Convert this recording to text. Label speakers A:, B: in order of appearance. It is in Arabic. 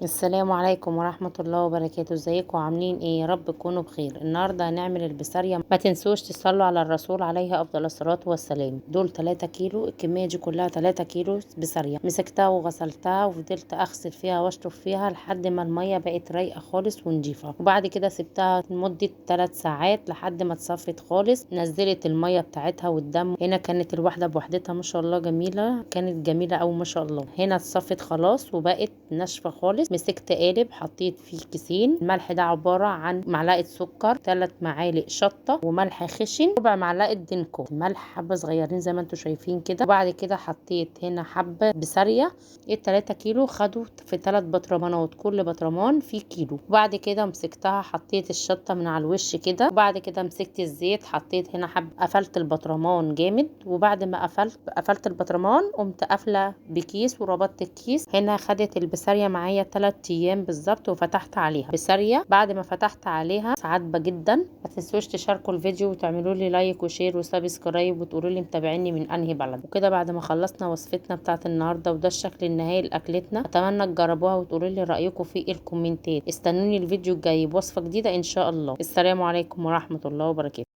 A: السلام عليكم ورحمة الله وبركاته. ازيكم عاملين ايه؟ يا رب تكونوا بخير. النهارده هنعمل البسارية. ما تنسوش تصلوا على الرسول عليه افضل الصلاة والسلام. دول 3 كيلو، الكمية دي كلها 3 كيلو بسارية. مسكتها وغسلتها وفضلت اغسل فيها واشطف فيها لحد ما المية بقت رايقة خالص ونضيفة، وبعد كده سبتها لمدة 3 ساعات لحد ما اتصفت خالص. نزلت المية بتاعتها والدم. هنا كانت الواحدة بوحدتها ما شاء الله جميلة، كانت جميلة اوي ما شاء الله. هنا اتصفت خلاص وبقت ناشفة خالص. مسكت قالب حطيت فيه كيسين. الملح ده عبارة عن معلقة سكر، 3 معالق شطة، وملح خشن، ربع معلقة دينكو. الملح حبة صغيرين زي ما انتوا شايفين كده. وبعد كده حطيت هنا حبة بسارية. ال3 كيلو خدوا في 3 بطرمانات، كل بطرمان فيه كيلو. وبعد كده مسكتها حطيت الشطة من على الوش كده. وبعد كده مسكت الزيت حطيت هنا قفلت البطرمان جامد. وبعد ما قفلت البطرمان قمت قافلة بكيس وربطت الكيس. هنا خدت البسارية معايا 3 ايام بالظبط، وفتحت عليها بسارية. بعد ما فتحت عليها عجبة جدا. ما تنسوش تشاركوا الفيديو وتعملوا لي لايك وشير وسبسكرايب وتقولوا لي متابعيني من انهي بلد. وكده بعد ما خلصنا وصفتنا بتاعت النهارده، وده الشكل النهائي لاكلتنا. اتمنى تجربوها وتقولوا لي رايكم في الكومنتات. استنوني الفيديو الجاي بوصفة جديدة ان شاء الله. السلام عليكم ورحمة الله وبركاته.